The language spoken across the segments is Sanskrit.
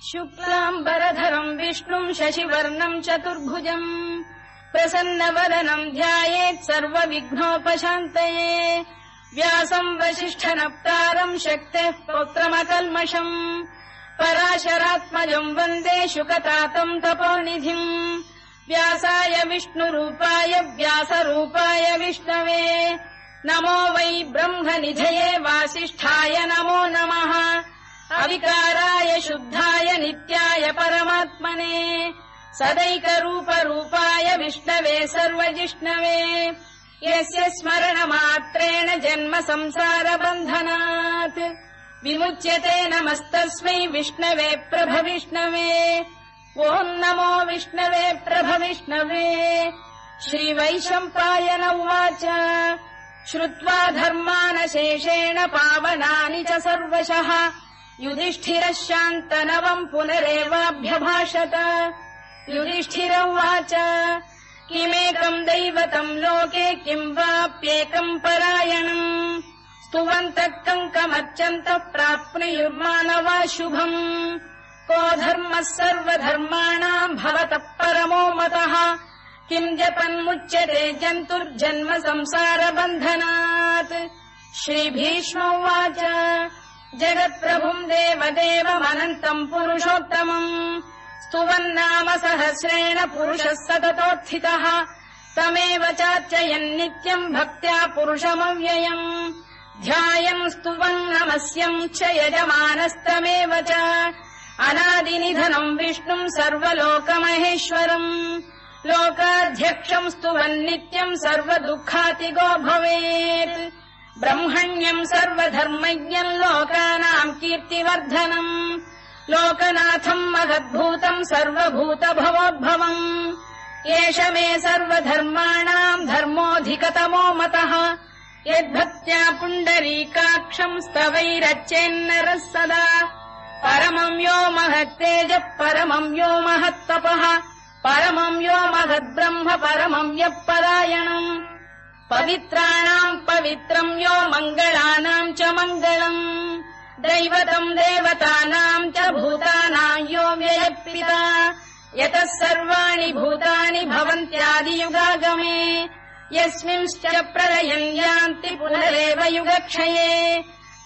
शुक्लाम्बरधरम् विष्णुम् शशिवर्णम् चतुर्भुजम् प्रसन्नवदनम् ध्यायेत् सर्वविघ्नोपशान्तये व्यासम् वसिष्ठनप्तारम् शक्तेः पौत्रमकल्मषम् पराशरात्मजम् वन्दे शुकतातम् तपोनिधिम् व्यासाय विष्णुरूपाय व्यासरूपाय विष्णवे नमो वै ब्रह्मनिधये वासिष्ठाय नमो नमः अविकाराय शुद्धाय नित्याय परमात्मने सदैकरूपरूपाय विष्णवे सर्वजिष्णवे यस्य स्मरणमात्रेण जन्म संसारबन्धनात् विमुच्यते नमस्तस्मै विष्णवे प्रभविष्णवे ॐ नमो विष्णवे प्रभविष्णवे श्रीवैशम्पायन उवाच श्रुत्वा धर्मानशेषेण पावनानि च सर्वशः युधिष्ठिरः शान्तनवम् पुनरेवाभ्यभाषत युधिष्ठिर उवाच किमेकम् दैवतम् लोके किम् वाप्येकम् परायणम् स्तुवन्तः कङ्कमर्चन्तः प्राप्नुयुर्मानवा शुभम् को धर्मः सर्वधर्माणाम् भवतः परमो मतः किम् जपन्मुच्यते जन्तुर्जन्म संसारबन्धनात् श्रीभीष्म उवाच जगत्प्रभुम् देवदेवमनन्तम् पुरुषोत्तमम् स्तुवन्नाम सहस्रेण पुरुषः सततोत्थितः तमेव चार्चयन्नित्यम् भक्त्या पुरुषमव्ययम् ध्यायम् स्तुवन् नमस्यम् च यजमानस्तमेव च अनादिनिधनम् विष्णुम् सर्वलोकमहेश्वरम् लोकाध्यक्षम् स्तुवन्नित्यम् सर्वदुःखातिगो भवेत् ब्रह्मण्यम् सर्वधर्मज्ञम् लोकानाम् कीर्तिवर्धनम् लोकनाथम् महद्भूतम् सर्वभूतभवोद्भवम् एष मे सर्वधर्माणाम् धर्मोऽधिकतमो मतः यद्भक्त्या पुण्डरीकाक्षम् स्तवैरच्चेन्नरः सदा परमम् यो महत्तेजः परमम् यो महत्तपः परमम् यो महद्ब्रह्म परमम् यः परायणम् पवित्राणाम् पवित्रम् यो मङ्गलानाम् च मङ्गलम् दैवतम् देवतानाम् च भूतानाम् यो व्ययपिता यतः सर्वाणि भूतानि भवन्त्यादियुगागमे यस्मिंश्च प्रलयम् यान्ति पुनरेव युगक्षये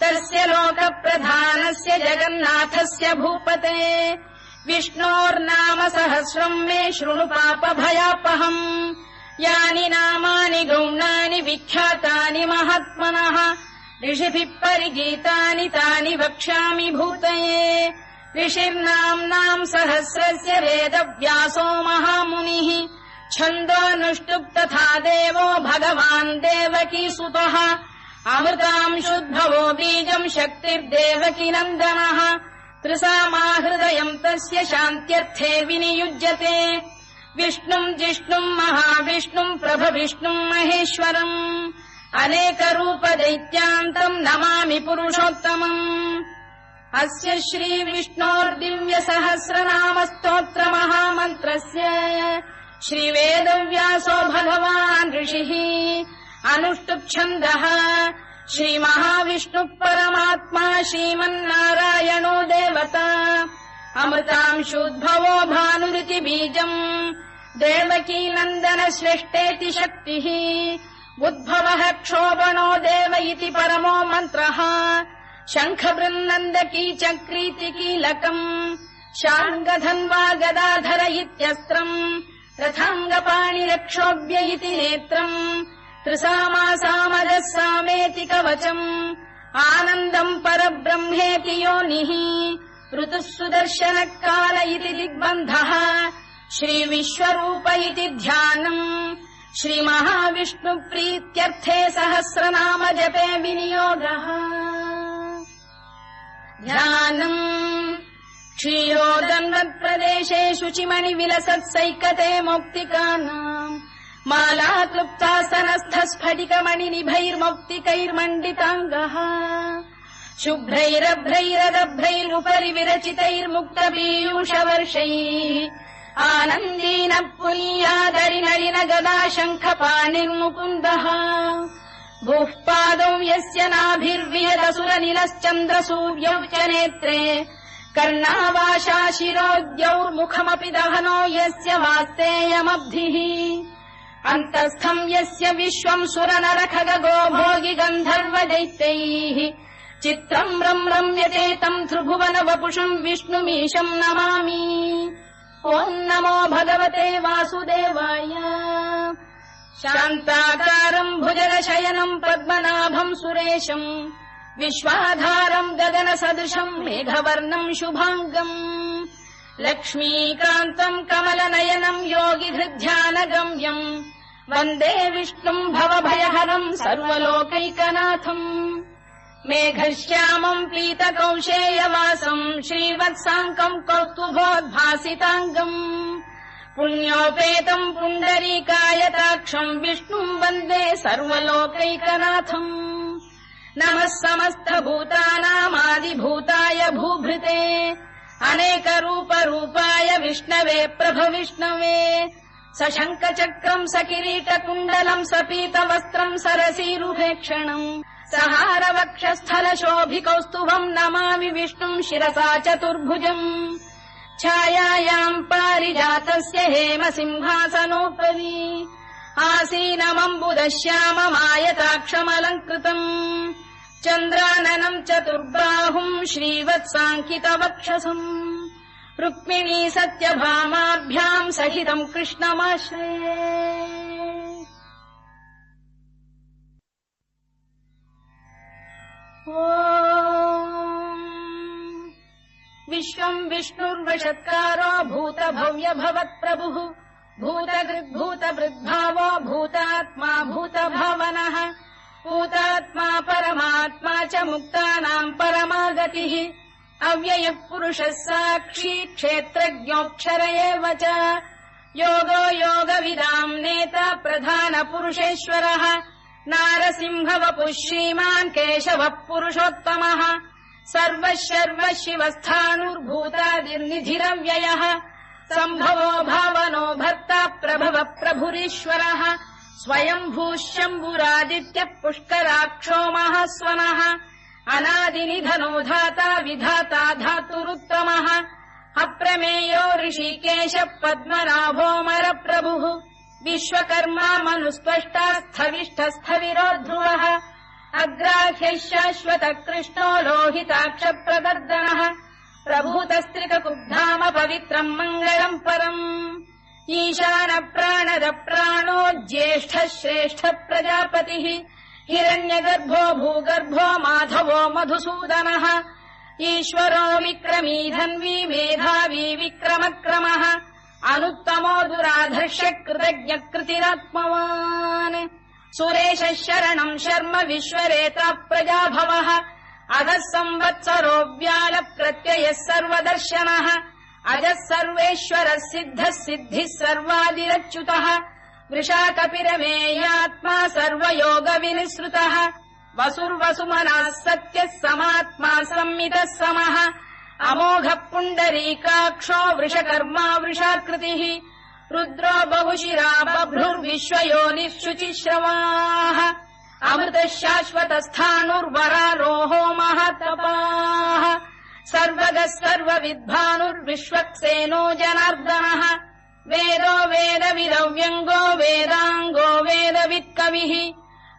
तस्य लोकप्रधानस्य जगन्नाथस्य भूपते विष्णोर्नाम सहस्रम् मे शृणु पापभयापहम् यानि नामानि गौणानि विख्यातानि महात्मनः ऋषिभिः परिगीतानि तानि वक्ष्यामि भूतये ऋषिर्नाम्नाम् सहस्रस्य वेदव्यासो महामुनिः छन्दोऽनुष्टुप् तथा देवो भगवान् देवकीसुतः अमृतांशुद्भवो बीजम् शक्तिर्देवकी नन्दनः त्रिसामाहृदयम् तस्य शान्त्यर्थे विनियुज्यते विष्णुम् जिष्णुम् महाविष्णुम् प्रभविष्णुम् महेश्वरम् अनेकरूपदैत्यान्तम् नमामि पुरुषोत्तमम् अस्य श्रीविष्णोर्दिव्यसहस्रनामस्तोत्रमहामन्त्रस्य श्रीवेदव्यासो भगवान् ऋषिः अनुष्टुप्छन्दः श्रीमहाविष्णुः परमात्मा श्रीमन्नारायणो देवता अमृतांशुद्भवो भानुरिति बीजम् देवकी नन्दन श्रेष्ठेति शक्तिः उद्भवः क्षोभणो देव इति परमो मन्त्रः शङ्खबृन्नन्दकी चक्रीति कीलकम् शार्ङ्गधन्वा गदाधर इत्यस्त्रम् रथाङ्गपाणिरक्षोभ्य इति नेत्रम् त्रिसामासामजः सामेति कवचम् आनन्दम् परब्रह्मेति योनिः ऋतुः सुदर्शनकाल इति दिग्बन्धः श्रीविश्वरूप इति ध्यानम् श्रीमहाविष्णुप्रीत्यर्थे सहस्रनाम जपे विनियोगः ध्यानम् क्षीरोदन्वत्प्रदेशे शुचिमणिविलसत्सैकते मौक्तिकानाम् माला क्लुप्तासनस्थस्फटिकमणिनिभैर्मौक्तिकैर्मण्डिताङ्गः शुभ्रैरभ्रैरदभ्रैरुपरि विरचितैर्मुक्तपीयूषवर्षैः आनन्दीनः पुनीयादरिनलिन गदा शङ्खपाणिर्मुकुन्दः भूः पादौ यस्य नाभिर्विहदसुरनिलश्चन्द्रसूर्यौ च नेत्रे कर्णावाशा शिरोद्यौर्मुखमपि दहनो यस्य वास्तेयमब्धिः अन्तस्थम् यस्य विश्वम् सुरनरखगो भोगि गन्धर्व दैत्यैः चित्रम् रम्यते तम् त्रिभुवन वपुषम् विष्णुमीशम् नमामि। ॐ नमो भगवते वासुदेवाय। शान्ताकारम् भुजगशयनम् पद्मनाभम् सुरेशम् विश्वाधारम् गगनसदृशम् मेघवर्णम् शुभाङ्गम् लक्ष्मीकान्तम् कमलनयनम् योगिहृद्ध्यानगम्यम् वन्दे विष्णुम् भवभयहरम् सर्वलोकैकनाथम् मेघश्यामम् पीतकौशेयवासम् श्रीवत्साङ्कम् कौस्तुभोद्भासिताङ्गम् पुण्योपेतम् पुण्डरीकायताक्षम् विष्णुम् वन्दे सर्वलोकैकनाथम् नमः समस्तभूतानामादिभूताय भूभृते अनेकरूपरूपाय विष्णवे प्रभविष्णवे सशङ्खचक्रम् सकिरीटकुण्डलम् सपीतवस्त्रम् सरसीरुहेक्षणम् सहारवक्षस्थलशोभिकौस्तुभम् नमामि विष्णुम् शिरसा चतुर्भुजम् छायायाम् पारिजातस्य हेमसिंहासनोपरि आसीनमम्बुदश्याममायताक्षमलङ्कृतम् चन्द्राननम् चतुर्बाहुम् श्रीवत्साङ्कितवक्षसम् रुक्मिणी सत्यभामाभ्याम् सहितम् कृष्णमाश्रये। विश्वम् विष्णुर्वषत्कारो भूतभव्य भवत्प्रभुः भूतकृद्भूतवृद्भावो भूतात्मा भूतभावनः भूतात्मा परमात्मा च मुक्तानाम् परमागतिः अव्ययः पुरुषः साक्षी क्षेत्रज्ञोऽक्षर एव च योगो योगविदाम् नेता प्रधानपुरुषेश्वरः नारसिंहवपुः श्रीमान् केशवः पुरुषोत्तमः सर्वः शर्वः शिवस्थाणुर्भूतादिर्निधिरव्ययः सम्भवो भावनो भर्ता प्रभवः प्रभुरीश्वरः स्वयम्भूः शम्भुरादित्यः पुष्कराक्षो महास्वनः अनादिनिधनो धाता विधाता धातुरुत्तमः अप्रमेयो ऋषिकेशः पद्मनाभोऽमरप्रभुः विश्वकर्मा मनुस्पष्टा स्थविष्ठस्थविरो ध्रुवः अग्राह्यः शाश्वतः कृष्णो लोहिताक्षप्रदर्दनः प्रभूतस्त्रिककुब्धाम पवित्रम् मङ्गलम् परम् ईशानप्राणदप्राणो ज्येष्ठः श्रेष्ठः प्रजापतिः हिरण्यगर्भो भूगर्भो माधवो मधुसूदनः ईश्वरो विक्रमी धन्वी मेधावी विक्रमक्रमः अनुत्तमो दुराधर्ष्य कृतज्ञकृतिरात्मवान् सुरेशः शरणम् शर्म विश्वरेता प्रजाभवः अधः संवत्सरो व्यालप्रत्ययः सर्वदर्शनः अजः सर्वेश्वरः सिद्धः सिद्धिः सर्वादिरच्युतः वृषाकपिरमेयात्मा सर्वयोगविनिसृतः वसुर्वसुमनः सत्यः समात्मा संमितः समः अमोघः पुण्डरीकाक्षो वृषकर्मा वृषाकृतिः रुद्रो बहुशिरा बभ्रुर्विश्वयोनिः शुचिश्रवाः अमृतः शाश्वतस्थाणुर्वरारोहो महातपाः सर्वगः सर्वविद्भानुर्विश्वक्सेनो जनार्दनः वेदो वेदविदव्यङ्गो वेदाङ्गो वेदवित्कविः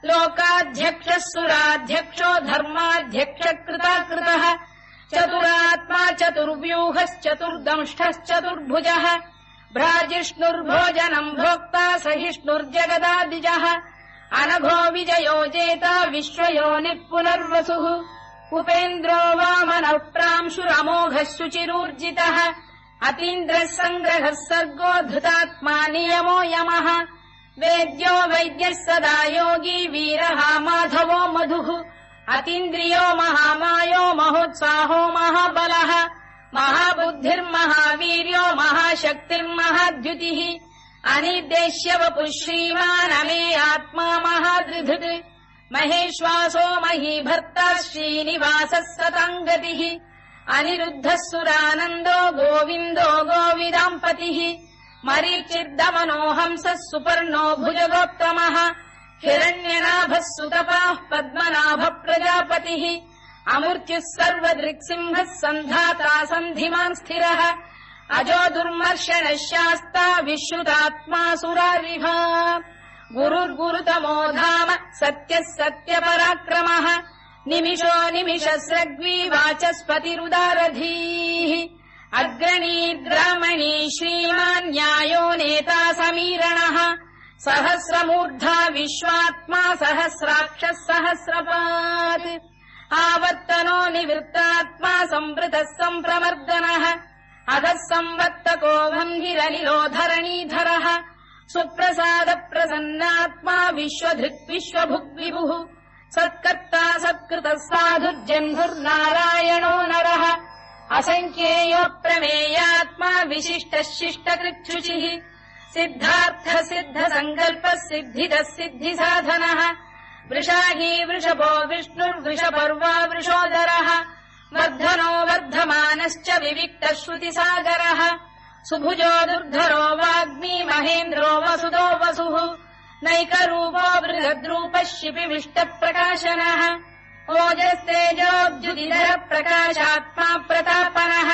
लोकाध्यक्षः सुराध्यक्षो धर्माध्यक्षकृताकृतः चतुरात्मा चतुर्व्यूहश्चतुर्दंष्टश्चतुर्भुजः भ्राजिष्णुर्भोजनम् भोक्ता सहिष्णुर्जगदादिजः अनघो विजयो जेता विश्वयोनिः पुनर्वसुः उपेन्द्रो वामनः प्रांशुरमोघः शुचिरूर्जितः अतीन्द्रः सङ्ग्रहः सर्गो धृतात्मा नियमो यमः वेद्यो वैद्यः सदा योगी वीरः माधवो मधुः अतीन्द्रियो महामायो महोत्साहो महाबलः महाबुद्धिर्महावीर्यो महाशक्तिर्महाद्युतिः अनिर्देश्य वपुः श्रीमान् अमे आत्मा महादृधृत् महेश्वासो महीभर्ता श्रीनिवासः सताङ्गतिः अनिरुद्धः सुरानन्दो गोविन्दो गोविदाम्पतिः मरीचिर्दमनो हंसः सुपर्णो भुजगोत्तमः हिरण्यनाभः सुतपाः पद्मनाभः प्रजापतिः अमृत्युः सर्वदृक्सिंहः सन्धाता सन्धिमान् स्थिरः अजो दुर्मर्शनः शास्ता विश्रुतात्मा सुरारिः गुरुर्गुरुतमो धाम सत्यः सत्यपराक्रमः निमिषो निमिषस्रग्वी वाचस्पतिरुदारधीः अग्रणीर्ग्रामणी श्रीमान् न्यायो नेता समीरणः सहस्रमूर्धा विश्वात्मा सहस्राक्षः सहस्रपात् आवर्तनो निवृत्तात्मा संवृतः सम्प्रमर्दनः अधः संवर्तको भङ्गिरनिलो धरणीधरः सुप्रसाद प्रसन्नात्मा विश्वधृक् विश्वभुग्विभुः सत्कर्ता सत्कृतः साधुर्जह्नुर्नारायणो नरः असङ्ख्येयो प्रमेयात्मा विशिष्टः शिष्टकृच्छुचिः सिद्धार्थ सिद्ध सङ्कल्पः सिद्धिदः सिद्धिसाधनः वृषाही वृषभो विष्णुर्वृषपर्वा वृषोदरः वर्धनो वर्धमानश्च विविक्तः श्रुतिसागरः सुभुजो दुर्धरो वाग्मी महेन्द्रो वसुदो वसुः नैकरूपो बृहद्रूपः शिपिविष्टप्रकाशनः ओजस्तेजोऽब्जुदिधरः प्रकाशात्मा प्रतापनः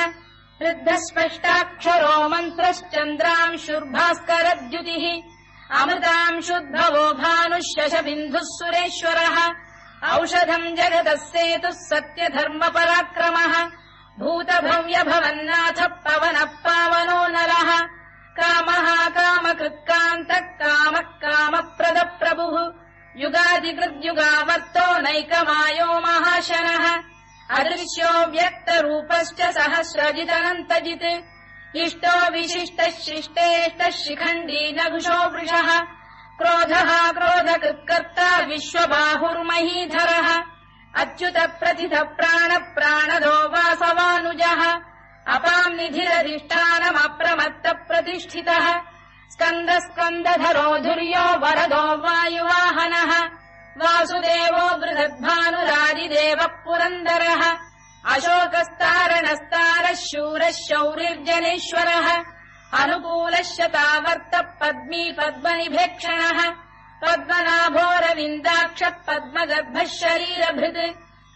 ऋद्धस्पष्टाक्षरो मन्त्रश्चन्द्रांशुर्भास्करद्युतिः अमृतांशुद्भवो भानुः शशबिन्दुः सुरेश्वरः औषधम् जगतः सेतुः सत्यधर्मपराक्रमः भूतभव्यभवन्नाथ पवनः पावनो नरः कामः कामकृत्कान्तः कामः कामप्रदप्रभुः युगादिकृद्युगावर्तो नैकमायो महाशनः अदृश्यो व्यक्तरूपश्च सहस्रजिदनन्तजित् इष्टो विशिष्टः शिष्टेष्टः शिखण्डी नघुषो वृषः क्रोधः क्रोधकृत्कर्ता विश्वबाहुर्महीधरः अच्युत प्रथित प्राण प्राणदो वासवानुजः अपाम् निधिरधिष्ठानमप्रमत्त प्रतिष्ठितः स्कन्द स्कन्दधरो धुर्यो वरदो वायुवाहनः वासुदेवो बृहद्भानुरादिदेवः पुरन्दरः अशोकस्तारणस्तारः शूरः शौरिर्जनेश्वरः अनुकूलः शतावर्तः पद्मी पद्मनिभेक्षणः पद्मनाभोरविन्दाक्षः पद्मगर्भः शरीरभृत्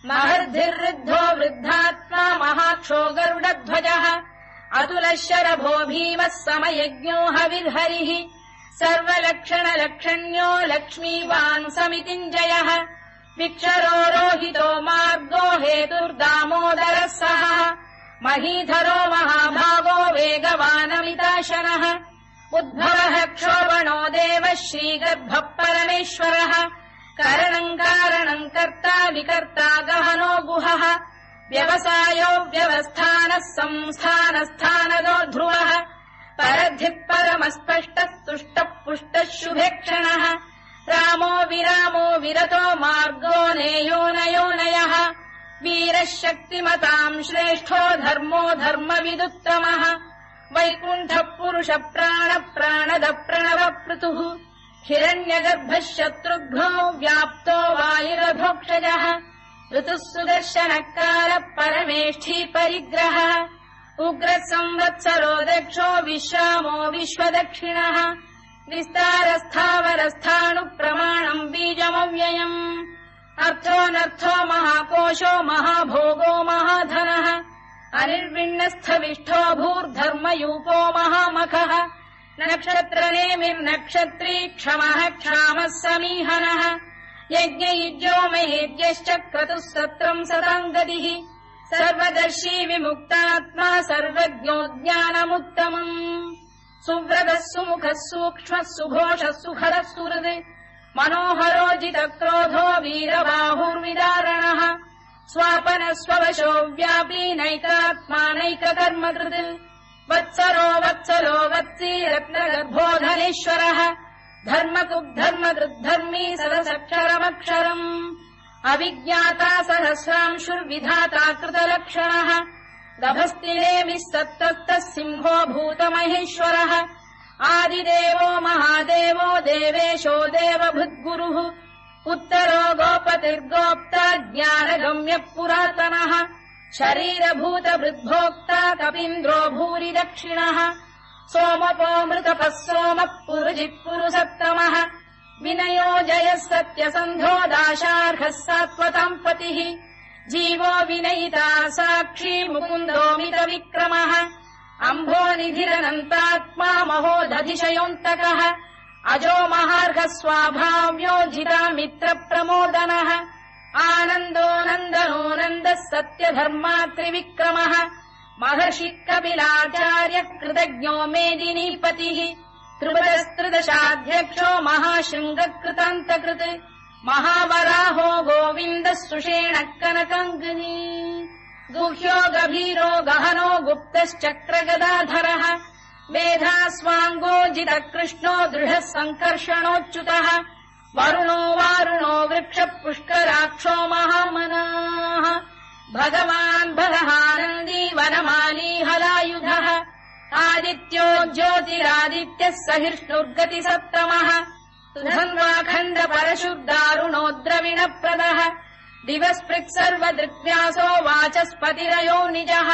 महर्धिर्वृद्धो वृद्धात्मा महाक्षो गरुडध्वजः अतुलः शरभो भीमः समयज्ञो हविर्हरिः सर्वलक्षणलक्षण्यो लक्ष्मीवान् समितिञ्जयः विक्षरो रोहितो मार्गो हेतुर्दामोदरः सः महीधरो महाभागो वेगवानमिताशनः उद्भवः क्षोभणो देवः श्रीगर्भः परमेश्वरः करणम् कारणम् कर्ता विकर्ता गहनो गुहः व्यवसायो व्यवस्थानः संस्थानस्थानदो ध्रुवः परद्धिः परमस्पष्टः तुष्टः पुष्टः शुभेक्षणः रामो विरामो विरतो मार्गो नेयोनयोनयः वीरः शक्तिमताम् श्रेष्ठो धर्मो धर्मविदुत्तमः वैकुण्ठः पुरुष प्राण प्राणद प्रणव पृतुः हिरण्यगर्भः शत्रुघ्नो व्याप्तो वायुरभोक्षजः ऋतुः सुदर्शनकार परमेष्ठी परिग्रहः उग्रः संवत्सरो दक्षो विश्रामो विश्वदक्षिणः विस्तारस्थावरस्थाणुप्रमाणम् बीजमव्ययम् अर्थोऽनर्थो महाकोशो महाभोगो महाधनः अनिर्विण्णस्थविष्ठो भूर्धर्मयूपो महामखः नक्षत्रनेमिर्नक्षत्री क्षमः क्षामः समीहनः यज्ञयुज्यो महेद्यश्च क्रतुः सत्रम् सताम् गतिः सर्वदर्शी विमुक्तात्मा सर्वज्ञो ज्ञानमुत्तमम् सुव्रतः सुमुखः सूक्ष्मः सुघोषः सुखरः सुहृद् मनोहरोजितक्रोधो वीरबाहुर्विदारणः स्वापनः स्ववशो व्यापी नैकात्मानैककर्मकृत् वत्सरो वत्सलो वत्सी रत्नगर्भोधनेश्वरः धर्मकृद्धर्मकृद्धर्मी सदसक्षरमक्षरम् अविज्ञाता सहस्रांशुर्विधाता कृतलक्षणः दभस्तिनेमिः सत्तस्तः सिंहो भूतमहेश्वरः आदिदेवो महादेवो देवेशो देवभृद्गुरुः उत्तरो गोपतिर्गोप्ता ज्ञानगम्यः पुरातनः शरीरभूतवृद्भोक्ता कपीन्द्रो भूरि दक्षिणः सोमपोऽमृतपः सोमः पुरुजित् पुरुसत्तमः विनयो जयः सत्यसन्धो दाशार्हः सात्वताम् पतिः जीवो विनयिता साक्षी मुकुन्दोमित विक्रमः अम्भो निधिरनन्तात्मा महोदधिशयोऽन्तकः अजो महार्घः स्वाभाव्यो जिता मित्र प्रमोदनः आनन्दो नन्दनो नन्दः सत्यधर्मा त्रिविक्रमः महर्षि कपिलाचार्य कृतज्ञो मेदिनीपतिः त्रिपुरस्त्रिदशाध्यक्षो महाशृङ्गकृतान्तकृत् महावराहो गोविन्दः सुषेणः कनकाङ्गिनी गुह्यो गभीरो गहनो गुप्तश्चक्रगदाधरः मेधास्वाङ्गो जितः कृष्णो दृढः सङ्कर्षणोच्युतः वरुणो वारुणो वृक्षः पुष्कराक्षो महामनाः भगवान् बलहानन्दी वनमाली हलायुधः आदित्यो ज्योतिरादित्यः सहिष्णुर्गतिसप्तमः सुधन्वाखण्ड परशुर्दारुणो द्रविणप्रदः दिवस्पृक् सर्वदृग्व्यासो वाचस्पतिरयो निजः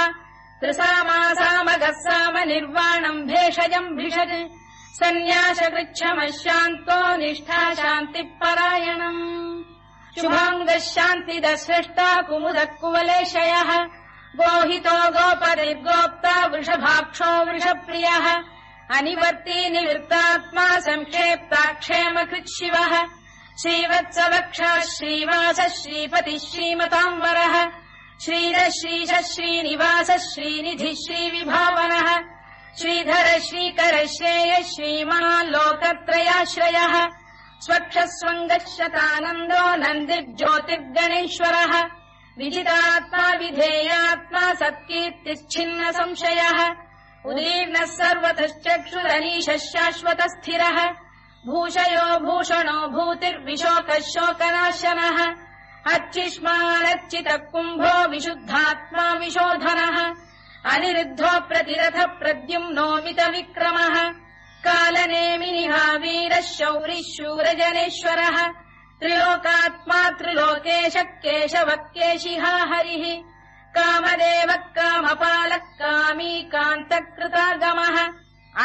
त्रिसामासामगः साम निर्वाणम् भेषजम् भिषज सन्न्यासकृच्छमः शान्तो निष्ठा शान्तिपरायणम् शुभाङ्गः शान्तिदः स्रष्टा कुमुदः कुवलेशयः गोहितो गोपतिर्गोप्ता वृषभाक्षो वृषप्रियः अनिवर्ती निवृत्तात्मा संक्षेप्ताक्षेमकृच्छिवः श्रीवत्सवक्षः श्रीवासः श्रीपतिः श्रीमताम्बरः श्रीधः श्रीशः श्रीनिवासः श्रीनिधिः श्रीविभावनः श्रीधर श्रीकर श्रेयः श्रीमान् लोकत्रयाश्रयः स्वक्षस्वङ्गः शतानन्दो नन्दिर्ज्योतिर्गणेश्वरः विजितात्मा विधेयात्मा सत्कीर्तिश्छिन्न संशयः उदीर्णः सर्वतश्चक्षुरनीशः शाश्वतस्थिरः भूषयो भूषणो भूतिर्विशोकः शोकनाशनः अर्चिष्मानर्चितः कुम्भो विशुद्धात्मा विशोधनः अनिरुद्धो प्रतिरथ प्रद्युम्नोमित विक्रमः कालनेमिनिः वीरः शौरिः शूरजनेश्वरः त्रिलोकात्मा त्रिलोकेशः केशवः केशिहा हरिः कामदेवः कामपालः कामी कान्तकृतागमः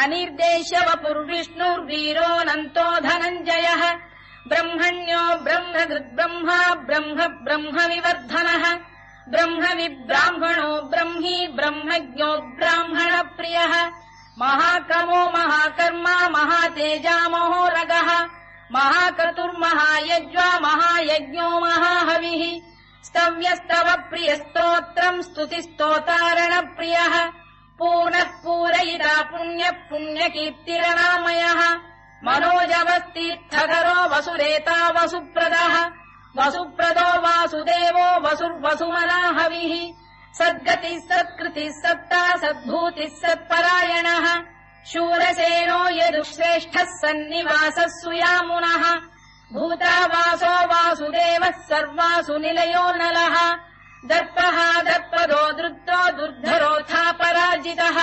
अनिर्देश्य वपुर्विष्णुर्वीरोऽनन्तो धनञ्जयः ब्रह्मण्यो ब्रह्मकृद्ब्रह्मा ब्रह्म ब्रह्मविवर्धनः ब्रह्मविब्राह्मणो ब्रह्मी ब्रह्मज्ञो ब्राह्मणप्रियः महाकमो महाकर्मा महातेजा महोरगः महाक्रतुर्महायज्वा महायज्ञो महाहविः स्तव्यस्तव प्रियस्तोत्रम् स्तुतिस्तोतारणप्रियः पूर्णः पूरयिता पुण्यः पुण्यकीर्तिरनामयः मनोजवस्तीर्थकरो वसुरेता वसुप्रदः वसुप्रदो वासुदेवो वसुर्वसुमनाहविः सद्गतिः सत्कृतिः सत्ता सद्भूतिः सत्परायणः शूरसेनो यदुश्रेष्ठः सन्निवासः सुयामुनः भूतावासो वासुदेवः सर्वासु निलयो नलः दर्पः दर्पदो दृप्तो दुर्धरोऽथा पराजितः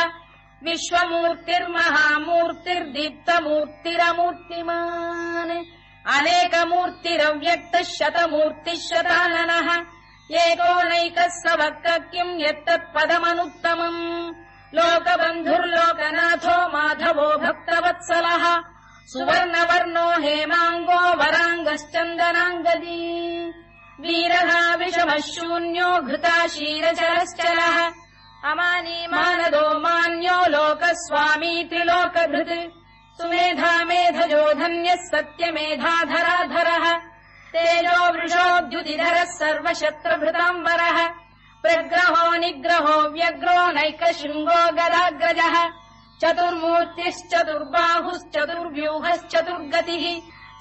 विश्वमूर्तिर्महामूर्तिर्दीप्तमूर्तिरमूर्तिमान् अनेकमूर्तिरव्यक्तः शतमूर्तिः शताननः एकोनैकः सवक्कः किम् यत्तत्पदमनुत्तमम् लोकबन्धुर्लोकनाथो माधवो भक्तवत्सलः सुवर्णवर्णो हेमाङ्गो वराङ्गश्चन्दनाङ्गदी वीरः विषमः शून्यो घृता शीरचरश्चरः अमानी मानदो मान्यो लोकस्वामी त्रिलोकधृत् सुमेधा मेधजो धन्यः सत्यमेधाधराधरः तेजो वृषोद्युतिधरः सर्वशत्रुभृताम्बरः प्रग्रहो निग्रहो व्यग्रो नैकशृङ्गो गदाग्रजः चतुर्मूर्तिश्चतुर्बाहुश्चतुर्व्यूहश्चतुर्गतिः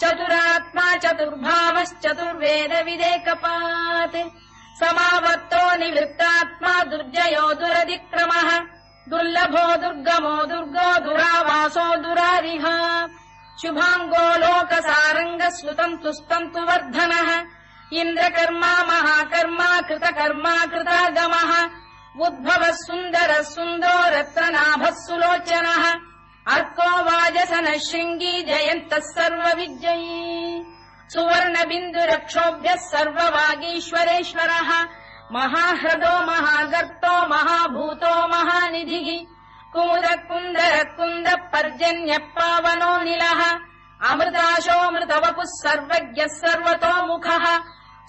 चतुरात्मा चतुर्भावश्चतुर्वेदविदेकपात् समावर्तो निवृत्तात्मा दुर्जयो दुरतिक्रमः दुर्लभो दुर्गमो दुर्गो दुरावासो दुरारिः शुभाङ्गो लोकसारङ्गः सुतन्तु वर्धनः इन्द्रकर्मा महाकर्मा कृतकर्मा कृतागमः उद्भवः सुन्दरः सुन्दरो रत्ननाभः सुलोचनः अर्को वाजसनः शृङ्गी जयन्तः सर्वविजयी सुवर्णबिन्दुरक्षोभ्यः सर्ववागीश्वरेश्वरः महाह्रदो महागर्तो महाभूतो महानिधिः कुमुदः कुन्दरः कुन्दः पर्जन्यः पावनो निलः अमृताशोऽमृतवपुः सर्वज्ञः सर्वतोमुखः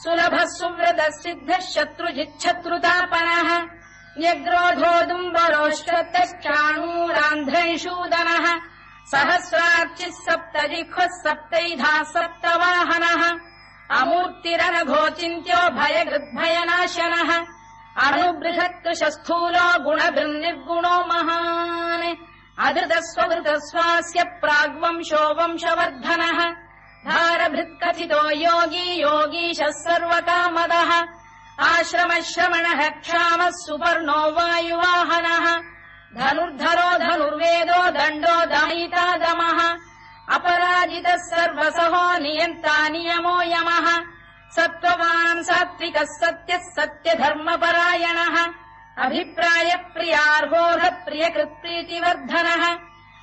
सुलभः सुव्रतः सिद्धः शत्रुजिच्छत्रुतापनः न्यग्रोधोदुम्बरोश्चतश्चाणूरान्ध्रैषूदनः सहस्रार्चिः सप्तजिह्वः सप्तैधाः सप्तवाहनः अमूर्तिरनघोचिन्त्यो भयगृद्भयनाशनः अणुबृहत्कृशस्थूलो गुणभृन्निर्गुणो महान् अधृतस्वधृतस्वास्य प्राग्वंशो वंशवर्धनः धारभृत्कथितो योगी योगीशः सर्वकामदः आश्रमश्रमणः क्षामः सुपर्णो वायुवाहनः धनुर्धरो धनुर्वेदो दण्डो दमयिता दमः अपराजितः सर्वसहो नियन्ता नियमो यमः सत्त्ववान् सात्विकः सत्यः सत्यधर्मपरायणः अभिप्रायप्रियार्होरः प्रियकृत्प्रीतिवर्धनः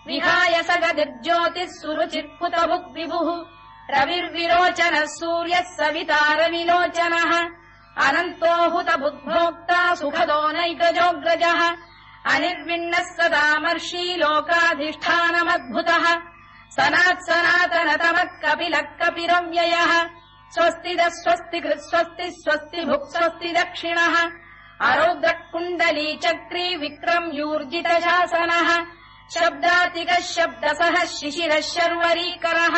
विहाय सगतिर्ज्योतिः सुरुचित्पुतभुग्विभुः रविर्विरोचनः सूर्यः सवितारविलोचनः अनन्तो हुतभुग्भोक्ता सुखदो नैकजोऽग्रजः अनिर्विण्णः सदामर्षी लोकाधिष्ठानमद्भुतः सनात्सनातनतमः कपिलः कपिरव्ययः स्वस्तिदः स्वस्तिकृत् स्वस्ति स्वस्तिभुक् स्वस्ति दक्षिणः अरौद्रः कुण्डली चक्री विक्रम्यूर्जितशासनः शब्दातिकः शब्दसः शिशिरः शर्वरीकरः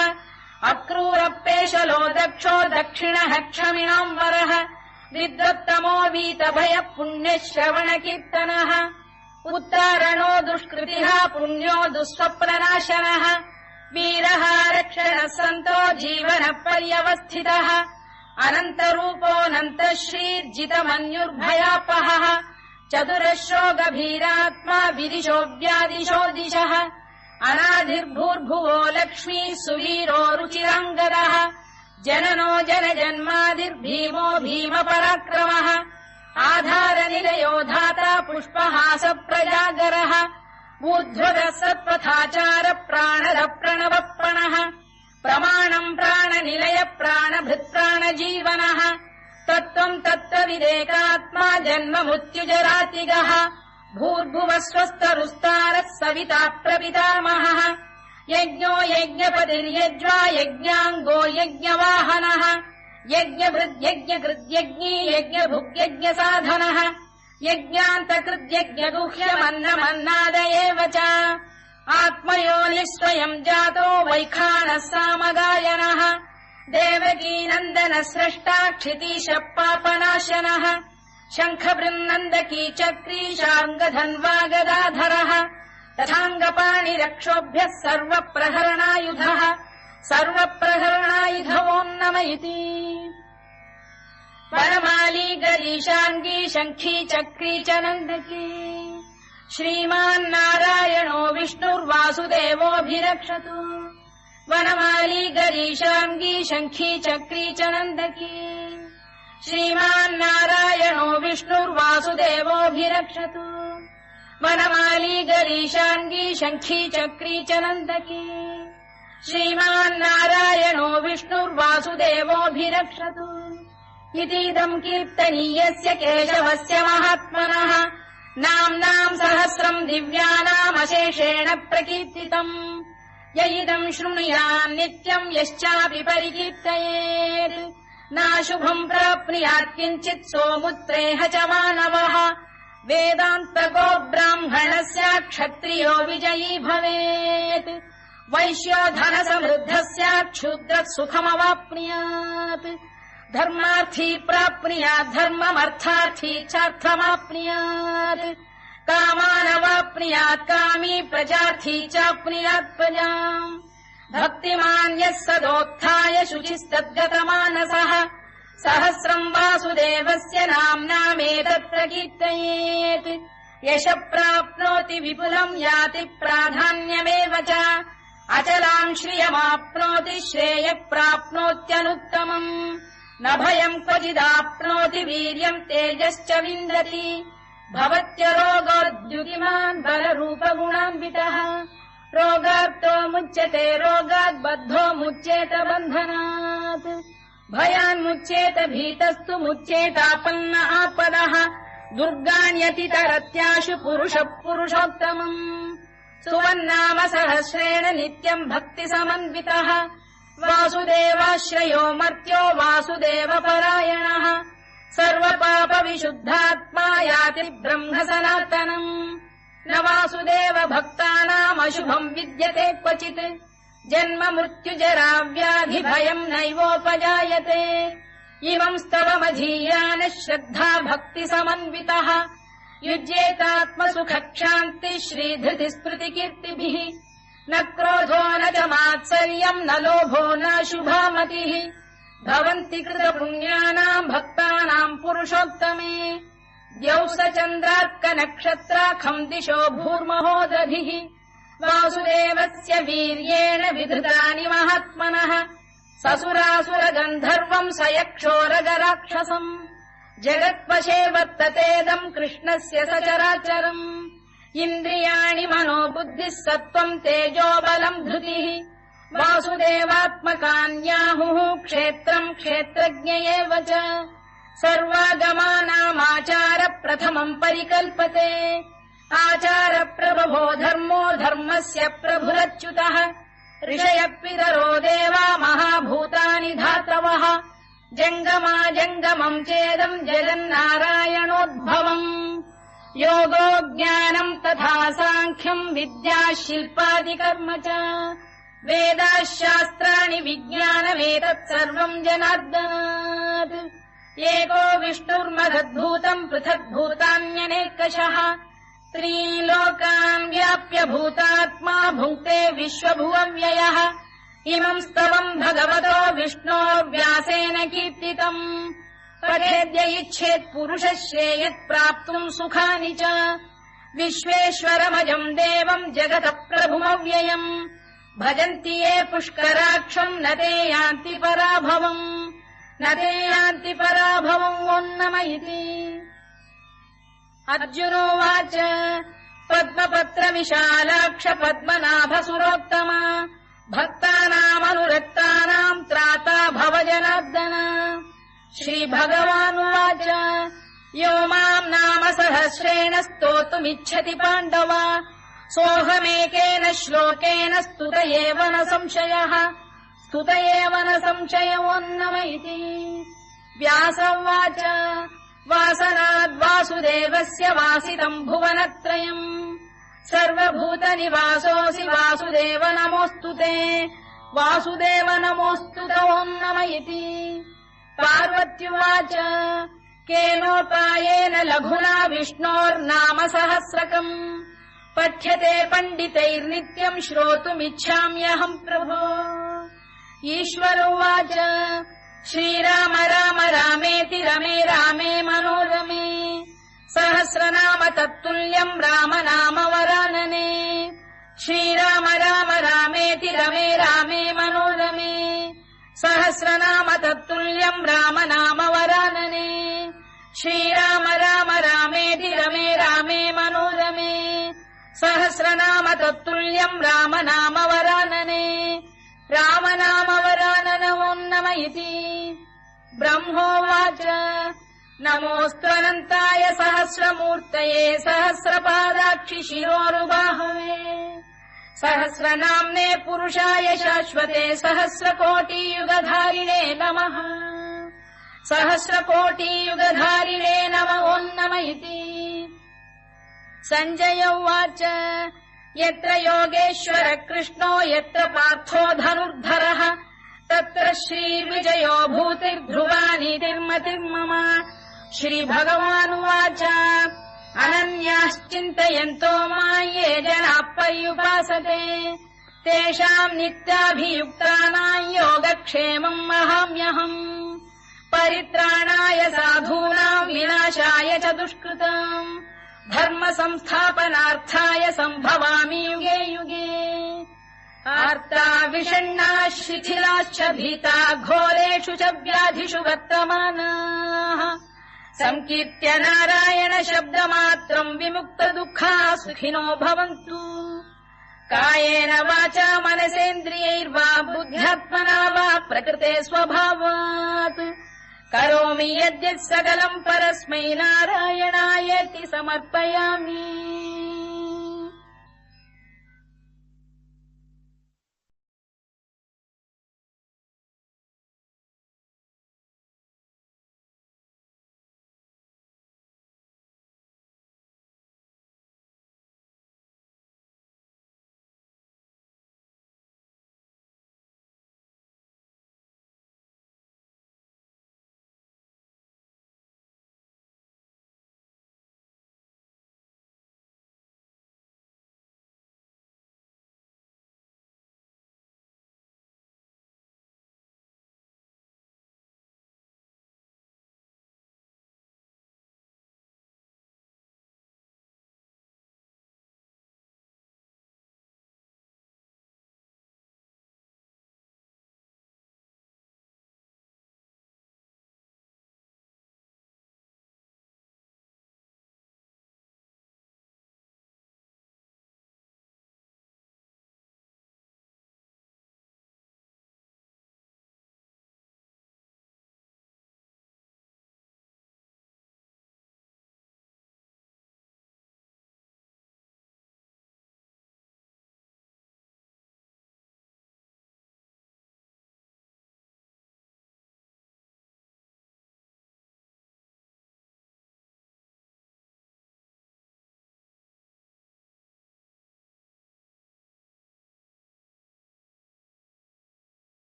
अक्रूरपेशलो दक्षो दक्षिणः क्षमिणाम्बरः विद्वत्तमो वीतभयः पुण्यः श्रवणकीर्तनः उत्तारणो दुष्कृतिः पुण्यो दुःस्वप्ननाशनः वीरः रक्षणः सन्तो जीवनः पर्यवस्थितः अनन्तरूपोऽनन्तः श्रीर्जितमन्युर्भयापहः चतुरश्रो गभीरात्मा विदिशो व्यादिशो दिशः अनाधिर्भूर्भुवो लक्ष्मी सुवीरो रुचिराङ्गदः जननो जनजन्मादिर्भीमो भीमपराक्रमः आधारनिलयो धाता पुष्पहास प्रजागरः ऊर्ध्वगः सत्पथाचार प्राणद प्रणवप्रणः प्रमाणम् प्राणनिलय प्राणभृत्प्राणजीवनः तत्त्वम् तत्त्वविदेकात्मा जन्ममृत्युजरातिगः भूर्भुवः स्वस्तरुस्तारः सविता प्रपितामहः यज्ञो यज्ञपतिर्यज्वा यज्ञाङ्गो यज्ञवाहनः यज्ञभृद्यज्ञकृद्यज्ञी यज्ञभुग्यज्ञसाधनः यज्ञान्तकृद्यज्ञगुह्यमन्नमन्नाद एव च आत्मयोनिः स्वयम् जातो वैखानः सामगायनः देवकीनन्दनः स्रष्टा क्षितीशः पापनाशनः शङ्खबृन्नन्दकी चक्री शार्ङ्गधन्वा गदाधरः तथाङ्गपाणिरक्षोभ्यः सर्वप्रहरणायुधः सर्वप्रहरणायुधवो नम इति वनमाली गरीशाङ्गी शङ्खी चक्री च नन्दकी श्रीमान्नारायणो विष्णुर्वासुदेवोऽभिरक्षतु वनमाली गरीशाङ्गी शङ्खी चक्री च नन्दकी श्रीमान्नारायणो विष्णुर्वासुदेवोऽभिरक्षतु वनमाली गरीशाङ्गी शङ्खी चक्री च नन्दकी श्रीमान्नारायणो विष्णुर्वासुदेवोऽभिरक्षतु इतीदम् कीर्तनीयस्य केशवस्य महात्मनः नाम्नाम् सहस्रम् दिव्यानामशेषेण प्रकीर्तितम् य इदम् शृणुयान् नित्यम् यश्चापि परिकीर्तयेत् नाशुभम् प्राप्नुयात् किञ्चित् सोमुत्रेह च मानवः वेदान्तको ब्राह्मणस्य क्षत्रियो विजयी भवेत् वैश्यो धनसमृद्धस्य क्षुद्रः सुखमवाप्नुयात् धर्मार्थी प्राप्नुयात् धर्ममर्थार्थी चार्थमाप्नुयात् कामानवाप्नुयात् कामी प्रजार्थी चाप्नुयात् प्रजाम् भक्तिमान् यः सदोत्थाय शुचिस्तद्गतमानसः सहस्रम् वासुदेवस्य नाम्नामेतत्र कीर्तयेत् यशः प्राप्नोति विपुलम् याति प्राधान्यमेव च अचलाम् श्रियमाप्नोति श्रेयः प्राप्नोत्यनुत्तमम् न भयम् क्वचिदाप्नोति वीर्यम् तेजश्च विन्दति भवत्यरोगोद्युतिमान् बलरूपगुणान्वितः रोगार्तो मुच्यते रोगात् बद्धो मुच्येत बन्धनात् भयान्मुच्येत भीतस्तु मुच्येतापन्न आपदः दुर्गाण्यतितरत्याशु पुरुषः पुरुषोत्तमम् सुवन्नाम सहस्रेण नित्यम् भक्तिसमन्वितः वासुदेवाश्रयो मर्त्यो वासुदेवपरायणः सर्वपापविशुद्धात्मा याति ब्रह्म सनातनम् न वासुदेव भक्तानामशुभम् विद्यते क्वचित् जन्म मृत्युजरा व्याधि भयम् नैवोपजायते इमम् स्तवमधीयानः श्रद्धा भक्ति समन्वितः युज्येतात्मसुखक्षान्ति श्रीधृति स्मृतिकीर्तिभिः न क्रोधो न च मात्सर्यम् न लोभो न शुभामतिः भवन्ति कृतपुण्यानाम् भक्तानाम् पुरुषोत्तमे द्यौः चन्द्रार्कनक्षत्राखम् दिशो भूर्महो दधिः वासुदेवस्य वीर्येण विधृतानि महात्मनः ससुरासुरगन्धर्वम् स यक्षोरगराक्षसम् जगत्वशे वर्ततेदम् कृष्णस्य सचराचरम् इन्द्रियाणि मनो बुद्धिः सत्त्वम् तेजो बलम् धृतिः वासुदेवात्मकान्याहुः क्षेत्रम् क्षेत्रज्ञ एव च सर्वागमानामाचार प्रथमम् परिकल्पते आचार प्रभवो धर्मो धर्मस्य प्रभुरच्युतः ऋषयः पितरो देवा महाभूतानि धातवः जङ्गमाजङ्गमम् चेदम् जगन्नारायणोद्भवम् योगो ज्ञानम् तथा साङ्ख्यम् विद्या शिल्पादिकर्म च वेदाः शास्त्राणि विज्ञानमेतत् सर्वम् जनार्दनात् एको विष्णुर्महद्भूतम् पृथग्भूतान्यनेकशः त्रीन् लोकान् व्याप्य भूतात्मा भुङ्क्ते विश्वभुवव्ययः इमम् स्तवम् भगवतो विष्णोर्व्यासेन कीर्तितम् पठेद्य इच्छेत् पुरुषः श्रेयत् प्राप्तुम् सुखानि च विश्वेश्वरमजम् देवम् जगतः प्रभुमव्ययम् भजन्ति ये पुष्कराक्षम् न ते यान्ति पराभवम् ओन्नम इति अर्जुनोवाच पद्मपत्र विशालाक्ष पद्मनाभसुरोत्तमा भक्तानामनुरक्तानाम् त्राता भव जनार्दन श्रीभगवानुवाच यो माम् नाम सहस्रेण स्तोतुमिच्छति पाण्डव सोऽहमेकेन श्लोकेन स्तुत एव न संशयोन्नम इति व्यासोवाच वासनाद्वासुदेवस्य वासितम् भुवनत्रयम् सर्वभूतनिवासोऽसि वासुदेव नमोऽस्तु ते वासुदेव नमोऽस्तु ओन्नम इति पार्वत्युवाच केनोपायेन लघुना विष्णोर्नाम सहस्रकम् पठ्यते पण्डितैर्नित्यम् श्रोतुमिच्छाम्यहम् प्रभो ईश्वरोवाच श्रीराम राम रामेति रमे रामे मनोरमे सहस्रनाम तत्तुल्यम् राम नाम वरानने श्रीराम राम रामेति रमे रामे मनोरमे सहस्रनाम तत्तुल्यम् राम नाम वरानने श्रीराम राम रामेति रमे रामे मनोरमे सहस्रनाम तत्तुल्यम् राम नाम वरानने राम नाम वराननमोन्नम इति ब्रह्मोवाच नमोऽस्त्वनन्ताय सहस्रमूर्तये सहस्रपादाक्षि शिरोरुबाहवे सहस्रनाम्ने पुरुषाय शाश्वते सहस्रकोटियुगधारिणे नमः सहस्रकोटियुगधारिणे ओन्नम इति सञ्जय उवाच यत्र योगेश्वर कृष्णो यत्र पार्थो धनुर्धरः तत्र श्रीविजयो भूतिर्ध्रुवानीतिर्मतिर्मम श्रीभगवानुवाच अनन्याश्चिन्तयन्तो मां ये जनाः पर्युपासते तेषाम् नित्याभियुक्तानाम् योगक्षेमम् वहाम्यहम् परित्राणाय साधूनाम् विनाशाय च दुष्कृताम् धर्म संस्थापनार्थाय सम्भवामि युगे युगे आर्ता विषण्णाः शिथिलाश्च भीता घोरेषु च व्याधिषु वर्तमानाः संकीर्त्य नारायण शब्दमात्रम् विमुक्त दुःखाः सुखिनो भवन्तु कायेन वाचा मनसेन्द्रियैर्वा बुद्ध्यात्मना वा प्रकृते स्वभावात् करोमि यद्यत् सकलम् परस्मै नारायणायेति समर्पयामि।